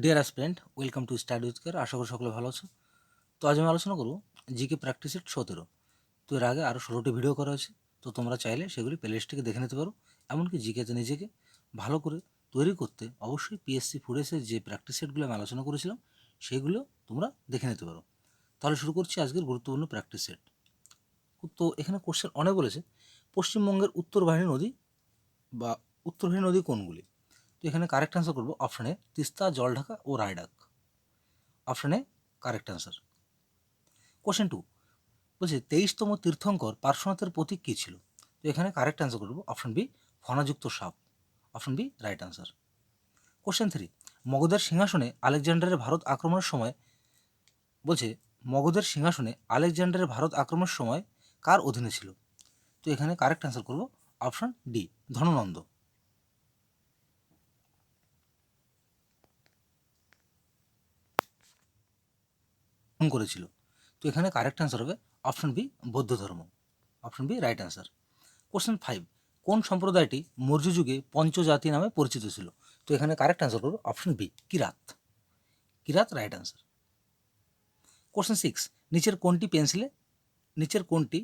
Deer aspirant, welcome to study with care. আশা করি সকলে ভালো আছো। তো আজ আমি আলোচনা করবো জিকে প্র্যাকটিস সেট 17। তো এর আগে আরও 16টি ভিডিও করা আছে, তো তোমরা চাইলে সেগুলি প্লেলিস্ট থেকে দেখে নিতে পারো। এমনকি জিকেতে নিজেকে ভালো করে তৈরি করতে অবশ্যই পিএসসি ফুডেসের যে প্র্যাকটিস সেটগুলো আমি আলোচনা করেছিলাম সেইগুলো তোমরা দেখে নিতে পারো। তাহলে শুরু করছি আজকের গুরুত্বপূর্ণ প্র্যাকটিস সেট। তো এখানে কোশ্চেন অনেক বলেছে, পশ্চিমবঙ্গের উত্তরবাহিনী নদী বা উত্তরবাহিনী নদী কোনগুলি? তো এখানে কারেক্ট অ্যান্সার করবো অপশানে তিস্তা, জলঢাকা ও রায়ডাক। অপশানে কারেক্ট অ্যান্সার। কোশ্চেন 2 বলছে 23তম তীর্থঙ্কর পার্শ্বনাথের প্রতীক কী ছিল? তো এখানে কারেক্ট অ্যান্সার করবো অপশন বি, ফণাযুক্ত সাপ। Option B right answer. Question 3 মগধের সিংহাসনে আলেকজান্ডারের ভারত আক্রমণের সময় বলছে মগধের সিংহাসনে আলেকজান্ডারের ভারত আক্রমণের সময় কার অধীনে ছিল? তো এখানে কারেক্ট অ্যান্সার করবো অপশন ডি, ধননন্দ করেছিল। তো এখানে কারেক্ট অ্যান্সার হবে অপশন বি, বৌদ্ধ ধর্ম। Option B right answer. Question 5 কোন সম্প্রদায়টি মৌর্য যুগে পঞ্চজাতি নামে পরিচিত ছিল? তো এখানে কারেক্ট অ্যান্সার করবো অপশন বি, কিরাত। কিরাত রাইট অ্যান্সার। কোশ্চেন 6 নিচের কোনটি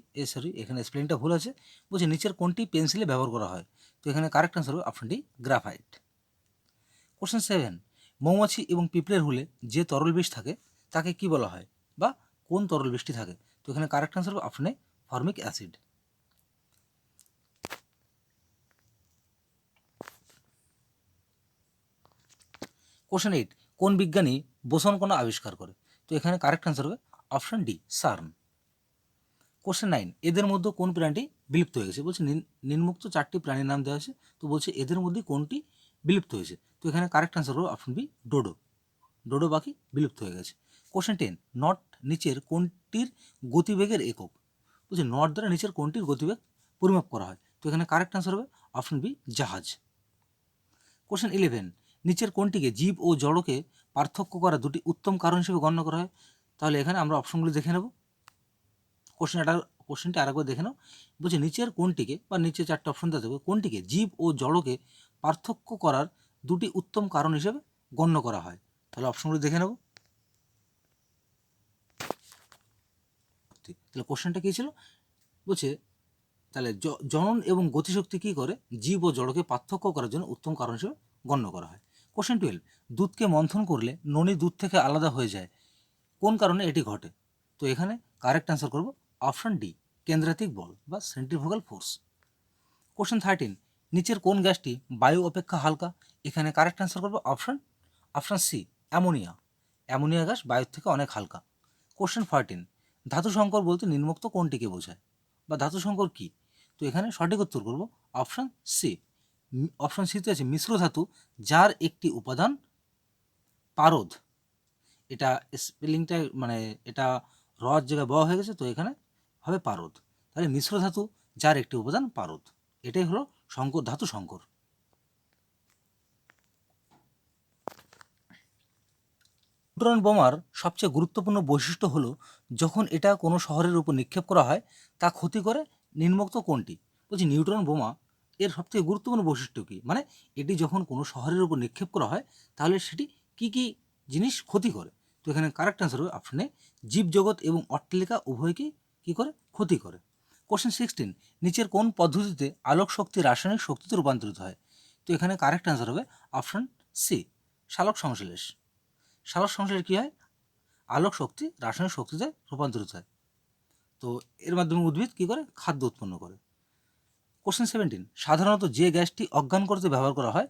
এখানে স্পেলিংটা ভুল আছে, বলছে নিচের কোনটি পেন্সিলে ব্যবহার করা হয়? তো এখানে কারেক্ট অ্যান্সার হবে অপশন ডি, গ্রাফাইট। কোশ্চেন 7 মৌমাছি এবং পিঁপড়ের হুলে যে তরল বিষ থাকে তাকে কি বলা হয়, বা কোন তরল বিষটি থাকে? তো এখানে কারেক্ট অ্যান্সার হবে option A, formic acid. Question 8 কোন বিজ্ঞানী বোসন কণা আবিষ্কার করে? তো এখানে কারেক্ট অ্যান্সার হবে অপশন ডি, সার্ন। কোশ্চেন 9 এদের মধ্যে কোন প্রাণীটি বিলুপ্ত হয়ে গেছে? বলছে নিম্নোক্ত 4টি প্রাণীর নাম দেওয়া আছে, তো বলছে এদের মধ্যে কোনটি বিলুপ্ত হয়েছে? তো এখানে কারেক্ট অ্যান্সার হবে অপশন বি, ডোডো। ডোডো পাখি বিলুপ্ত হয়ে গেছে। কোশ্চেন 10 নট নিচের কোনটির গতিবেগের একক? বলছে নট দ্বারা নিচের কোনটির গতিবেগ পরিমাপ করা হয়? তো এখানে কারেক্ট অ্যান্সার হবে অপশন বি, জাহাজ। কোশ্চেন 11 নিচের কোনটিকে জীব ও জড়কে পার্থক্য করা দুটি উত্তম কারণ হিসেবে গণ্য করা হয়? তাহলে এখানে আমরা অপশনগুলি দেখে নেব। কোশ্চেনটি আরেকবার দেখে নাও। বলছে নিচের কোনটিকে, বা নিচে 4টে অপশন দেওয়া থাকবে, কোনটিকে জীব ও জড়কে পার্থক্য করার দুটি উত্তম কারণ হিসেবে গণ্য করা হয়? তাহলে অপশনগুলি দেখে নেব। তাহলে কোশ্চেনটা কী ছিল? বলছে তাহলে জনন এবং গতিশক্তি কী করে জীব ও জড়কে পার্থক্য করার জন্য উত্তম কারণ হিসেবে গণ্য করা হয়? কোশ্চেন 12 দুধকে মন্থন করলে ননী দুধ থেকে আলাদা হয়ে যায়, কোন কারণে এটি ঘটে? তো এখানে কারেক্ট অ্যান্সার করব অপশন ডি, কেন্দ্রাতিক বল বা সেন্ট্রিফুগাল ফোর্স। কোশ্চেন 13 নিচের কোন গ্যাসটি বায়ু অপেক্ষা হালকা? এখানে কারেক্ট অ্যান্সার করব option C, ammonia. Ammonia gas বায়ুর থেকে অনেক হালকা। কোশ্চেন 14 ধাতু সংকর বলতে নিম্নোক্ত কোনটিকে বোঝায়, বা ধাতু সংকর কী? তো এখানে সঠিক উত্তর করব অপশন সি। অপশন সিতে আছে মিশ্র ধাতু যার একটি উপাদান পারদ। এটা স্পেলিংটা মানে এটা রর জায়গায় ব হয়ে গেছে, তো এখানে হবে পারদ। তাহলে মিশ্র ধাতু যার একটি উপাদান পারদ, এটাই হলো সংকর, ধাতু সংকর। নিউট্রন বোমার সবচেয়ে গুরুত্বপূর্ণ বৈশিষ্ট্য হলো যখন এটা কোনো শহরের উপর নিক্ষেপ করা হয় তা ক্ষতি করে নিম্নোক্ত কোনটি? বলছি নিউট্রন বোমা এর সবথেকে গুরুত্বপূর্ণ বৈশিষ্ট্য কী, মানে এটি যখন কোনো শহরের উপর নিক্ষেপ করা হয় তাহলে সেটি কী কী জিনিস ক্ষতি করে? তো এখানে কারেক্ট অ্যান্সার হবে অপশনে জীবজগৎ এবং অট্টালিকা উভয়কেই কী করে, ক্ষতি করে। কোশ্চেন 16 নিচের কোন পদ্ধতিতে আলোক শক্তি রাসায়নিক শক্তিতে রূপান্তরিত হয়? তো এখানে কারেক্ট অ্যান্সার হবে অপশন সি, সালোক সংশ্লেষ। সালোক সংশ্লেষে কী হয়, আলোক শক্তি রাসায়নিক শক্তিতে রূপান্তরিত হয়। তো এর মাধ্যমে উদ্ভিদ কী করে, খাদ্য উৎপন্ন করে। কোশ্চেন 17 সাধারণত যে গ্যাসটি অজ্ঞান করতে ব্যবহার করা হয়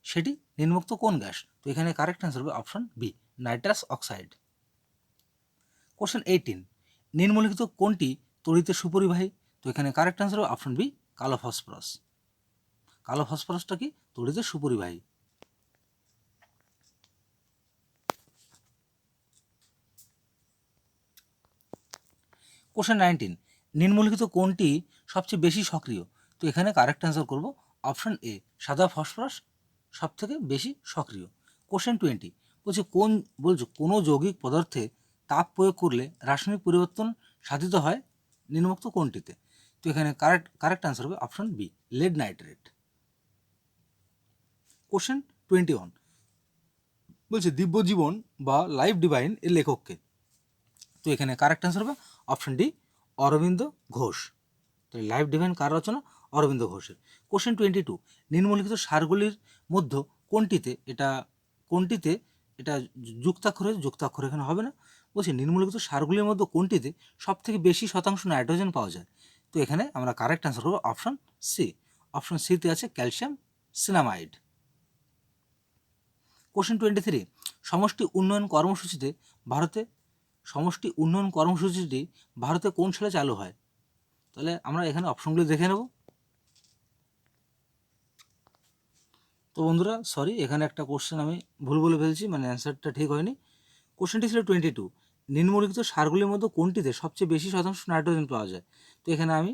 সেটি নিম্নোক্ত কোন গ্যাস? তো এখানে কারেক্ট অ্যান্সার হবে option B, nitrous oxide. Question 18 নিম্নলিখিত কোনটি তড়িতের সুপরিবাহী? তো এখানে কারেক্ট অ্যান্সার হবে অপশন বি, কালো ফসফরাস। কালো ফসফরাসটা কি তড়িতের সুপরিবাহী। কোশ্চেন 19 নিম্নলিখিত কোনটি সবচেয়ে বেশি সক্রিয়? তো এখানে কারেক্ট অ্যান্সার করব অপশন এ, সাদা ফসফরাস সব থেকে বেশি সক্রিয়। কোশ্চেন 20 বলছে কোনো যৌগিক পদার্থে তাপ প্রয়োগ করলে রাসায়নিক পরিবর্তন সাধিত হয় নিম্নোক্ত কোনটিতে? তো এখানে কারেক্ট অ্যান্সার হবে option B, lead nitrate. Question 21 বলছে দিব্যজীবন বা লাইফ ডিভাইন এর লেখককে? তো এখানে কারেক্ট অ্যান্সার হবে অপশন ডি, অরবিন্দ ঘোষ। তাহলে লাইফ ডিভাইন কার রচনা? অরবিন্দ ঘোষের। কোশ্চেন 22, নিম্নলিখিত সারগুলির মধ্যে কোনটিতে এটা যুক্তাক্ষর এখানে হবে না। বলছি নিম্নলিখিত সারগুলির মধ্যে কোনটিতে সব থেকে বেশি শতাংশ নাইট্রোজেন পাওয়া যায়? তো এখানে আমরা কারেক্ট অ্যান্সার করবো অপশন সি। অপশন সিতে আছে ক্যালসিয়াম সিনামাইড। কোশ্চেন 23, সমষ্টি উন্নয়ন কর্মসূচিটি ভারতে কোন সালে চালু হয়? তাহলে আমরা এখানে অপশনগুলি দেখে নেব। তো বন্ধুরা সরি, এখানে একটা কোশ্চেন আমি ভুল বলে ফেলছি, মানে অ্যান্সারটা ঠিক হয়নি। কোশ্চেনটি ছিল 22, নিম্নলিখিত সারগুলির মধ্যে কোনটিতে সবচেয়ে বেশি শতাংশ নাইট্রোজেন পাওয়া যায়? তো এখানে আমি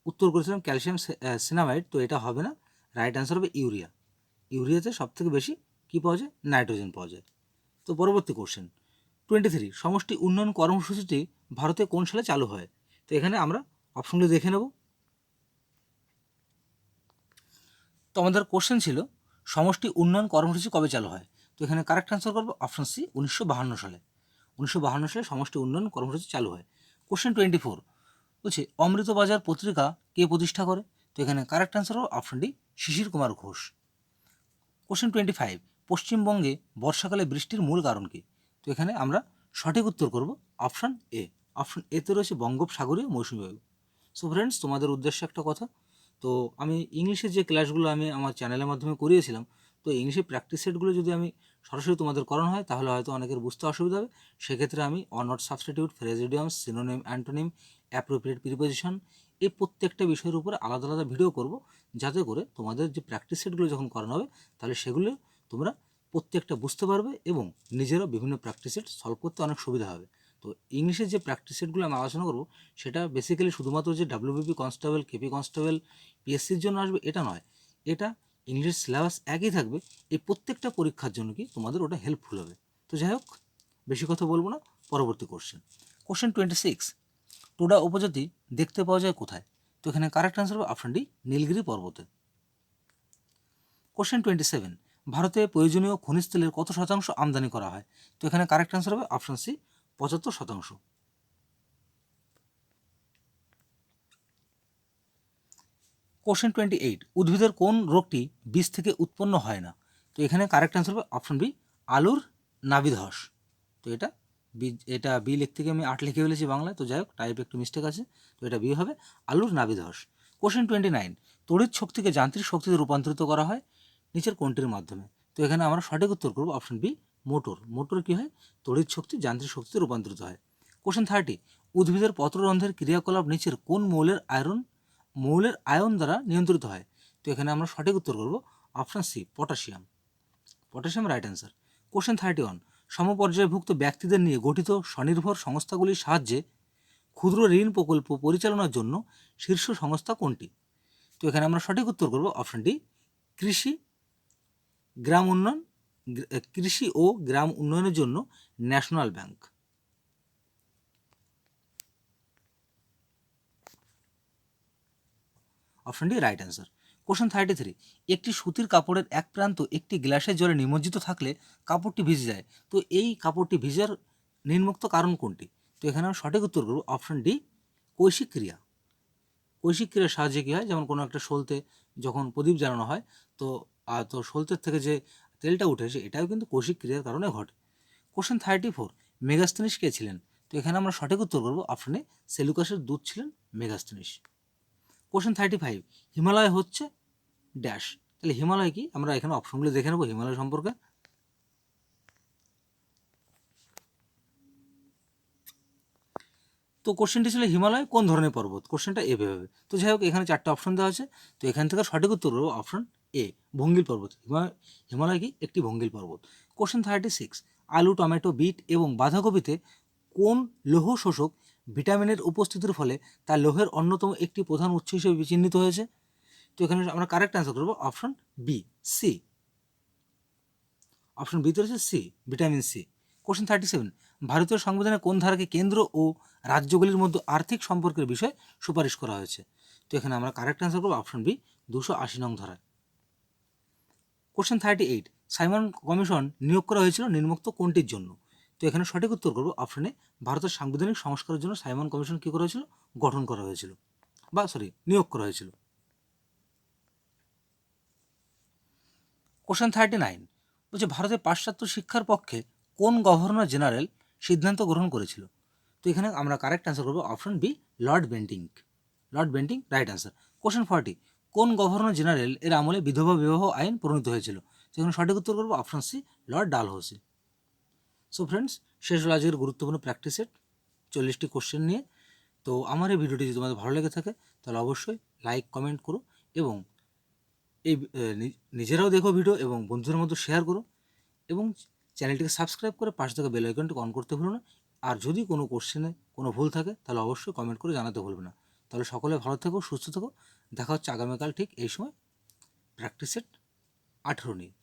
উত্তর করেছিলাম ক্যালসিয়াম সিনামাইড, তো এটা হবে না, রাইট অ্যান্সার হবে ইউরিয়া। ইউরিয়াতে সবথেকে বেশি কী পাওয়া যায়? নাইট্রোজেন পাওয়া যায়। তো পরবর্তী কোশ্চেন 23, সমষ্টি উন্নয়ন কর্মসূচিটি ভারতে কোন সালে চালু হয়? তো এখানে আমরা অপশনগুলি দেখে নেব। তো আমাদের কোশ্চেন ছিল সমষ্টি উন্নয়ন কর্মসূচি কবে চালু হয়? তো এখানে কারেক্ট অ্যান্সার করবো অপশন সি, 1952 সালে। 1952 সালে সমষ্টি উন্নয়ন কর্মসূচি চালু হয়। কোশ্চেন 24, বলছে অমৃতবাজার পত্রিকা কে প্রতিষ্ঠা করে? তো এখানে কারেক্ট অ্যান্সার হবে অপশন ডি, শিশির কুমার ঘোষ। কোশ্চেন 25, পশ্চিমবঙ্গে বর্ষাকালে বৃষ্টির মূল কারণ কী? তো এখানে আমরা সঠিক উত্তর করব অপশন এ। অপশন এতে রয়েছে বঙ্গোপসাগরীয় মৌসুমী বায়ু। সো ফ্রেন্ডস, তোমাদের উদ্দেশ্যে একটা কথা, তো আমি ইংলিশের যে ক্লাসগুলো আমি আমার চ্যানেলের মাধ্যমে করিয়েছিলাম, তো ইংলিশের প্র্যাকটিস সেটগুলো যদি আমি সরাসরি তোমাদের করানো হয় তাহলে হয়তো অনেকের বুঝতে অসুবিধা হবে। সেক্ষেত্রে আমি on not substitute, phrase idioms, synonym, antonym, appropriate preposition, এই প্রত্যেকটা বিষয়ের উপরে আলাদা আলাদা ভিডিও করব, যাতে করে তোমাদের যে প্র্যাকটিস সেটগুলো যখন করানো হবে তাহলে সেগুলো তোমরা প্রত্যেকটা বুঝতে পারবে এবং নিজেরও বিভিন্ন প্র্যাকটিস সেট সলভ করতে অনেক সুবিধা হবে। তো ইংলিশের যে প্র্যাকটিস সেটগুলো আমি আলোচনা করব সেটা বেসিক্যালি শুধুমাত্র যে ডাব্লিউবিপি কনস্টেবল, কেপি কনস্টেবল, পিএসসির জন্য আসবে এটা নয়, এটা ইংলিশ সিলেবাস একই থাকবে, এই প্রত্যেকটা পরীক্ষার জন্য কি তোমাদের ওটা হেল্পফুল হবে। তো যাই হোক, বেশি কথা বলবো না, পরবর্তী কোশ্চেন 26, টোডা উপজাতি দেখতে পাওয়া যায় কোথায়? তো এখানে কারেক্ট অ্যান্সার হবে অপশন ডি, নীলগিরি পর্বতে। কোশ্চেন 27, ভারতে প্রয়োজনীয় খনিজ তেলের কত শতাংশ আমদানি করা হয়? তো এখানে কারেক্ট অ্যান্সার হবে অপশন সি, 75%। কোশ্চেন 28, উদ্ভিদের কোন রোগটি বীজ থেকে উৎপন্ন হয় না? তো এখানে কারেক্ট অ্যান্সার হবে অপশন বি, আলুর নাভিধস। তো এটা বি লিখতে গিয়ে আমি 8 লিখে ফেলেছি বাংলায়, তো যাই হোক টাইপ একটু মিস্টেক আছে, তো এটা বি হবে, আলুর নাভিধস। কোশ্চেন 29, তড়িৎ শক্তিকে যান্ত্রিক শক্তিতে রূপান্তরিত করা হয় নিচের কোনটির মাধ্যমে? তো এখানে আমরা সঠিক উত্তর করব অপশন বি, মোটর। মোটর কী হয়? তড়িৎ শক্তি যান্ত্রিক শক্তিতে রূপান্তরিত হয়। কোশ্চেন 30, উদ্ভিদের পত্ররন্ধ্রের ক্রিয়াকলাপ নিচের কোন মৌলের আয়ন দ্বারা নিয়ন্ত্রিত হয়? তো এখানে আমরা সঠিক উত্তর করব option C, potassium. Potassium right answer. Question 31, সমপর্যায়ভুক্ত ব্যক্তিদের নিয়ে গঠিত স্বনির্ভর সংস্থাগুলির সাহায্যে ক্ষুদ্র ঋণ প্রকল্প পরিচালনার জন্য শীর্ষ সংস্থা কোনটি? তো এখানে আমরা সঠিক উত্তর করব অপশন ডি, কৃষি ও গ্রাম উন্নয়নের জন্য national bank. Option D right answer. Question 33, একটি সুতির কাপড়ের এক প্রান্ত একটি গ্লাসের জলে নিমজ্জিত থাকলে কাপড়টি ভিজে যায়, তো এই কাপড়টি ভিজার নির্মুক্ত কারণ কোনটি? তো এখানে আমরা সঠিক উত্তর করব অপশন ডি, কৈশিক ক্রিয়া। কৈশিক ক্রিয়ার সাহায্যে কী হয়, যেমন কোনো একটা সলতে যখন প্রদীপ জ্বালানো হয়, তো সলতের থেকে যে তেলটা উঠেছে এটাও কিন্তু কৈশিক ক্রিয়ার কারণে ঘটে। কোশ্চেন 34, মেগাস্তিনিস কে ছিলেন? তো এখানে আমরা সঠিক উত্তর করব অপশনে সেলুকাসের দূত ছিলেন মেগাস্তিনিস। কোশ্চেন 35, হিমালয় হচ্ছে ড্যাশ। তাহলে হিমালয় কি? আমরা এখানে অপশনগুলো দেখে নেব হিমালয় সম্পর্কে। তো কোশ্চেনটি ছিল হিমালয় কোন ধরনের পর্বত? কোশ্চেনটা এভাবে হবে। তো যাই হোক, এখানে 4টা অপশন দেওয়া আছে, তো এখান থেকে সঠিক উত্তর করবো অপশন এ, ভঙ্গিল পর্বত। হিমালয় কি? একটি ভঙ্গিল পর্বত। কোশ্চেন 36, আলু, টমেটো, বিট এবং বাঁধাকপিতে কোন লৌহ শোষক ভিটামিনের উপস্থিতির ফলে তা লোহের অন্যতম একটি প্রধান উৎস হিসেবে চিহ্নিত হয়েছে? তো এখানে আমরা কারেক্ট অ্যান্সার করবো অপশন বি, সি। অপশন বিতে রয়েছে সি, ভিটামিন সি। কোশ্চেন 37, ভারতীয় সংবিধানের কোন ধারাকে কেন্দ্র ও রাজ্যগুলির মধ্যে আর্থিক সম্পর্কের বিষয়ে সুপারিশ করা হয়েছে? তো এখানে আমরা কারেক্ট অ্যান্সার করবো অপশন বি, 280 নং ধারায়। কোশ্চেন 38, সাইমন কমিশন নিয়োগ করা হয়েছিল নিম্নোক্ত কোনটির জন্য? তো এখানে সঠিক উত্তর করবো অপশনে ভারতের সাংবিধানিক সংস্কারের জন্য সাইমন কমিশন কী করা হয়েছিল? গঠন করা হয়েছিল, নিয়োগ করা হয়েছিল। কোশ্চেন 39 বলছে ভারতের পাশ্চাত্য শিক্ষার পক্ষে কোন গভর্নর জেনারেল সিদ্ধান্ত গ্রহণ করেছিল? তো এখানে আমরা কারেক্ট অ্যান্সার করবো option B, Lord Bentinck. Lord Bentinck right answer. Question 40 কোন গভর্নর জেনারেল এর আমলে বিধবা বিবাহ আইন প্রণীত হয়েছিল? সেখানে সঠিক উত্তর করবো option C, Lord Dalhousie. So friends, শেষ হলো আজকের গুরুত্বপূর্ণ প্র্যাকটিস সেট 40টি কোশ্চেন নিয়ে। তো আমার এই ভিডিওটি যদি তোমাদের ভালো লেগে থাকে তাহলে অবশ্যই লাইক কমেন্ট করো এবং এই নিজেরাও দেখো ভিডিও এবং বন্ধুদের মধ্যে শেয়ার করো এবং চ্যানেলটিকে সাবস্ক্রাইব করে পাশে থাকা বেল আইকনটি অন করতে ভুলো না। আর যদি কোনো কোশ্চেনে কোনো ভুল থাকে তাহলে অবশ্যই কমেন্ট করে জানাতে ভুলবে না। তাহলে সকলে ভালো থেকো, সুস্থ থেকো। দেখা হচ্ছে আগামীকাল ঠিক এই সময় প্র্যাকটিস সেট 18 নিয়ে।